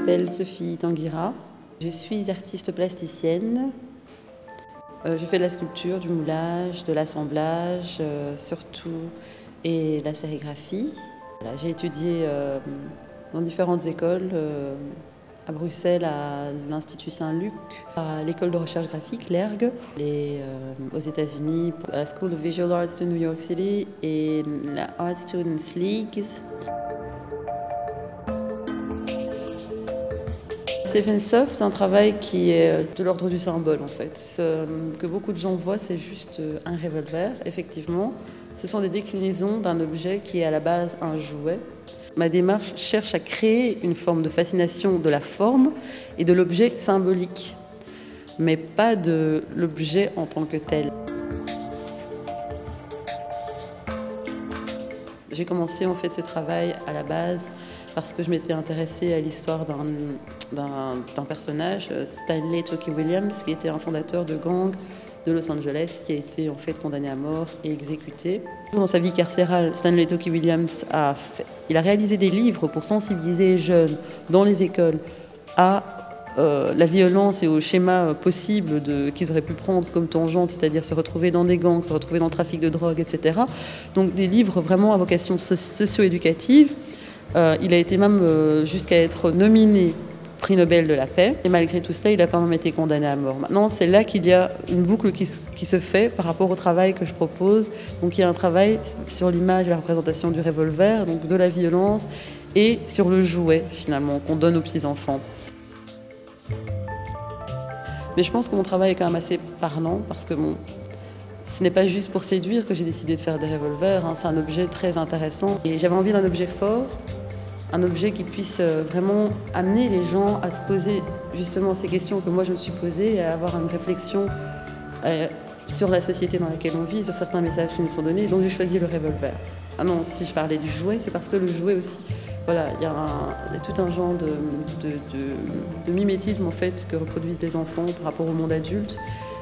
m'appelle Sophie Tanguira. Je suis artiste plasticienne. Je fais de la sculpture, du moulage, de l'assemblage surtout et la sérigraphie. Voilà, j'ai étudié dans différentes écoles, à Bruxelles, à l'Institut Saint-Luc, à l'école de recherche graphique, l'ERG, et aux États-Unis, à la School of Visual Arts de New York City et la Art Students League. Seven Soft, c'est un travail qui est de l'ordre du symbole en fait. Ce que beaucoup de gens voient, c'est juste un revolver, effectivement. Ce sont des déclinaisons d'un objet qui est à la base un jouet. Ma démarche cherche à créer une forme de fascination de la forme et de l'objet symbolique, mais pas de l'objet en tant que tel. J'ai commencé en fait ce travail à la base parce que je m'étais intéressée à l'histoire d'un personnage, Stanley Tookie Williams, qui était un fondateur de gang de Los Angeles, qui a été en fait condamné à mort et exécuté. Dans sa vie carcérale, Stanley Tookie Williams a réalisé des livres pour sensibiliser les jeunes dans les écoles à la violence et aux schémas possibles qu'ils auraient pu prendre comme tangente, c'est-à-dire se retrouver dans des gangs, se retrouver dans le trafic de drogue, etc. Donc des livres vraiment à vocation socio-éducative. Il a été même jusqu'à être nominé prix Nobel de la paix. Et malgré tout cela, il a quand même été condamné à mort. Maintenant, c'est là qu'il y a une boucle qui se fait par rapport au travail que je propose. Donc il y a un travail sur l'image et la représentation du revolver, donc de la violence, et sur le jouet, finalement, qu'on donne aux petits-enfants. Mais je pense que mon travail est quand même assez parlant, parce que ce n'est pas juste pour séduire que j'ai décidé de faire des revolvers, hein. C'est un objet très intéressant. Et j'avais envie d'un objet fort, un objet qui puisse vraiment amener les gens à se poser justement ces questions que moi je me suis posées et à avoir une réflexion sur la société dans laquelle on vit, sur certains messages qui nous sont donnés. Donc j'ai choisi le revolver. Ah non, si je parlais du jouet, c'est parce que le jouet aussi, voilà, il y a tout un genre de mimétisme en fait que reproduisent les enfants par rapport au monde adulte.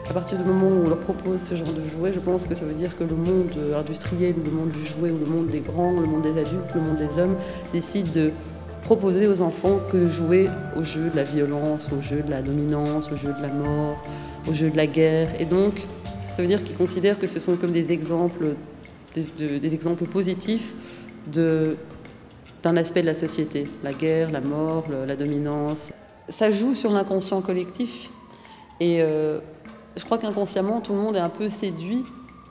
À partir du moment où on leur propose ce genre de jouet, je pense que ça veut dire que le monde industriel, le monde du jouet, ou le monde des grands, le monde des adultes, le monde des hommes, décide de proposer aux enfants que de jouer au jeu de la violence, au jeu de la dominance, au jeu de la mort, au jeu de la guerre. Et donc, ça veut dire qu'ils considèrent que ce sont comme des exemples, des exemples positifs d'un aspect de la société. La guerre, la mort, la dominance. Ça joue sur l'inconscient collectif. Et je crois qu'inconsciemment, tout le monde est un peu séduit.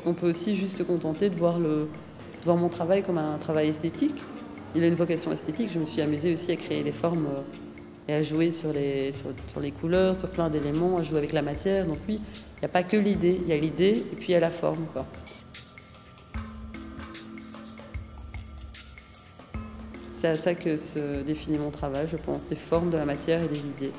On peut aussi juste se contenter de voir mon travail comme un travail esthétique. Il a une vocation esthétique. Je me suis amusée aussi à créer des formes et à jouer sur les couleurs, sur plein d'éléments, à jouer avec la matière. Donc oui, il n'y a pas que l'idée. Il y a l'idée et puis il y a la forme, quoi. C'est à ça que se définit mon travail, je pense, des formes, de la matière et des idées.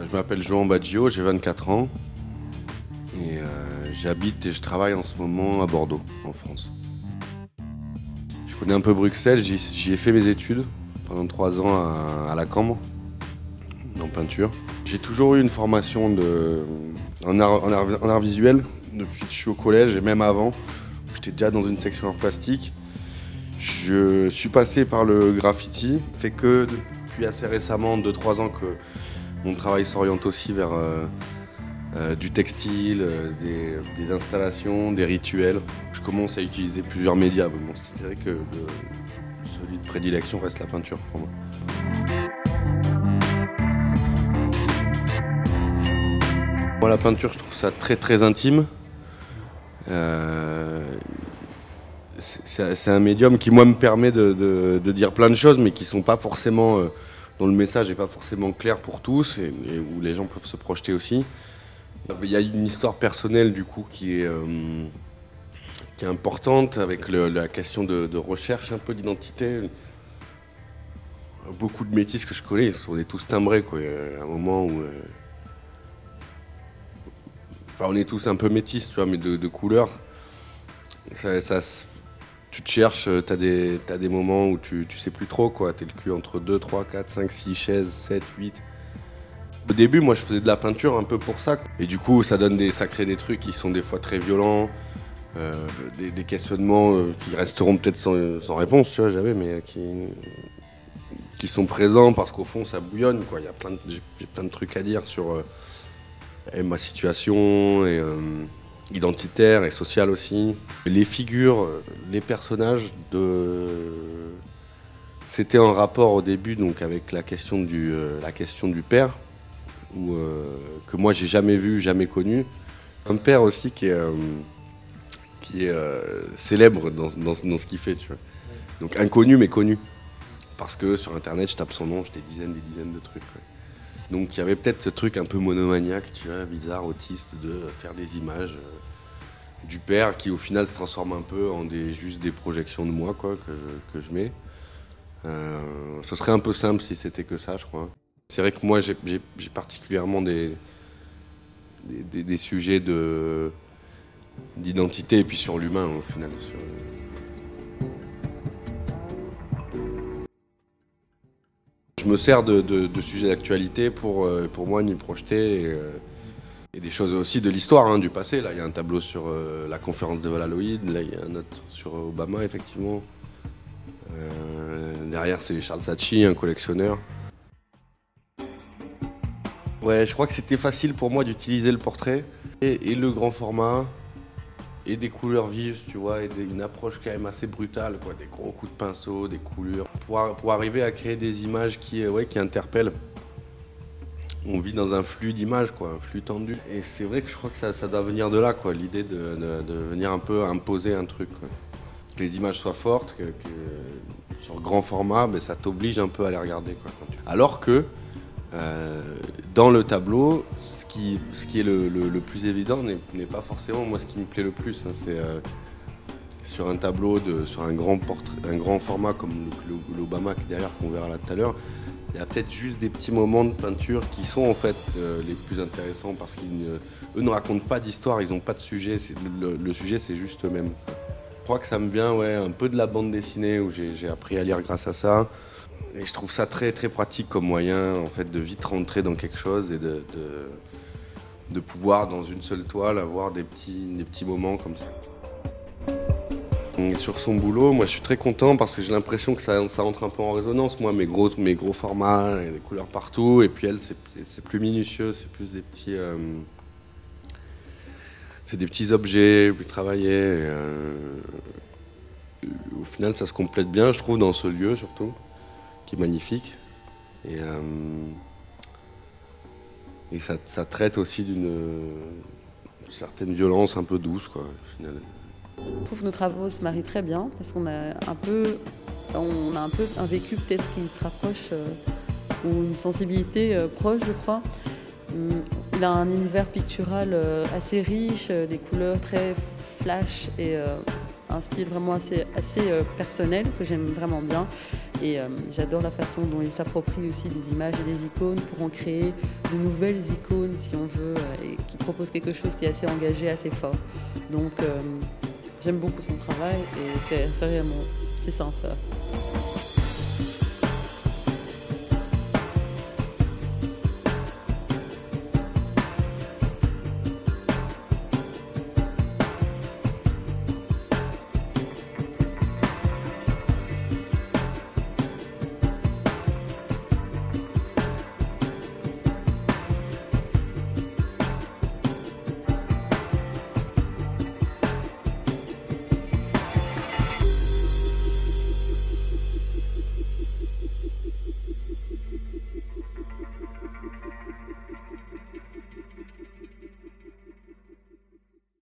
Je m'appelle Joan Baggio, j'ai 24 ans et j'habite et je travaille en ce moment à Bordeaux, en France. Je connais un peu Bruxelles, j'y ai fait mes études pendant 3 ans à la Cambre, en peinture. J'ai toujours eu une formation en art visuel depuis que je suis au collège et même avant. J'étais déjà dans une section art plastique. Je suis passé par le graffiti, fait que depuis assez récemment, 2-3 ans, que mon travail s'oriente aussi vers du textile, des installations, des rituels. Je commence à utiliser plusieurs médias. Bon, c'est vrai que celui de prédilection reste la peinture pour moi. Moi, la peinture, je trouve ça très très intime. C'est un médium qui, moi, me permet de dire plein de choses, mais qui sont pas forcément, dont le message n'est pas forcément clair pour tous, et où les gens peuvent se projeter aussi. Il y a une histoire personnelle, du coup, qui est importante, avec la question de recherche un peu d'identité. Beaucoup de métis que je connais, on est tous timbrés, quoi. Il y a un moment où... Enfin, on est tous un peu métis, tu vois, mais de couleurs. Tu te cherches, t'as des moments où tu sais plus trop, quoi. T'es le cul entre 2, 3, 4, 5, 6 chaises, 7, 8. Au début, moi, je faisais de la peinture un peu pour ça. Et du coup, ça crée des trucs qui sont des fois très violents, des questionnements qui resteront peut-être sans réponse, tu vois, mais qui sont présents parce qu'au fond, ça bouillonne, quoi. J'ai plein de trucs à dire sur ma situation et identitaire et sociale aussi. Les figures, les personnages c'était en rapport au début donc avec la question du père, que moi j'ai jamais vu, jamais connu. Un père aussi qui est célèbre dans ce qu'il fait, tu vois. Donc inconnu mais connu. Parce que sur internet je tape son nom, j'ai des dizaines de trucs. Ouais. Donc il y avait peut-être ce truc un peu monomaniaque, tu vois, bizarre, autiste, de faire des images du père qui au final se transforme un peu en juste des projections de moi, quoi, que je mets. Ce serait un peu simple si c'était que ça, je crois. C'est vrai que moi j'ai particulièrement des sujets d'identité et puis sur l'humain au final. Je me sers de sujets d'actualité pour moi m'y projeter et des choses aussi de l'histoire, hein, du passé. Là, il y a un tableau sur la conférence de Valaloïd, là il y a un autre sur Obama effectivement. Derrière c'est Charles Saatchi, un collectionneur. Ouais, je crois que c'était facile pour moi d'utiliser le portrait et le grand format et des couleurs vives, tu vois, et une approche quand même assez brutale, quoi, des gros coups de pinceau, des coulures, pour arriver à créer des images qui interpellent. On vit dans un flux d'images, quoi, un flux tendu. Et c'est vrai que je crois que ça doit venir de là, quoi, l'idée de venir un peu imposer un truc, quoi. Que les images soient fortes, que sur grand format, ben, ça t'oblige un peu à les regarder, quoi. Alors que dans le tableau, ce qui est le plus évident n'est pas forcément moi ce qui me plaît le plus. Hein. C'est sur un tableau, sur un grand format comme l'Obama qui est derrière, qu'on verra là tout à l'heure, il y a peut-être juste des petits moments de peinture qui sont en fait les plus intéressants parce qu'eux ne racontent pas d'histoire, ils n'ont pas de sujet, le sujet c'est juste eux-mêmes. Je crois que ça me vient un peu de la bande dessinée où j'ai appris à lire grâce à ça. Et je trouve ça très très pratique comme moyen en fait de vite rentrer dans quelque chose et de pouvoir dans une seule toile avoir des petits moments comme ça. Et sur son boulot, moi je suis très content parce que j'ai l'impression que ça entre un peu en résonance. Moi mes gros formats, et des couleurs partout, et puis elle c'est plus minutieux, c'est plus des petits objets plus travaillés. Au final ça se complète bien, je trouve, dans ce lieu surtout, qui est magnifique. Et ça traite aussi d'une certaine violence un peu douce, quoi, au final. Je trouve que nos travaux se marient très bien parce qu'on a un peu un vécu peut-être qui se rapproche ou une sensibilité proche, je crois. Il a un univers pictural assez riche, des couleurs très flash et un style vraiment assez personnel que j'aime vraiment bien. Et j'adore la façon dont il s'approprie aussi des images et des icônes pour en créer de nouvelles icônes si on veut et qui proposent quelque chose qui est assez engagé, assez fort. Donc j'aime beaucoup son travail et c'est sincère.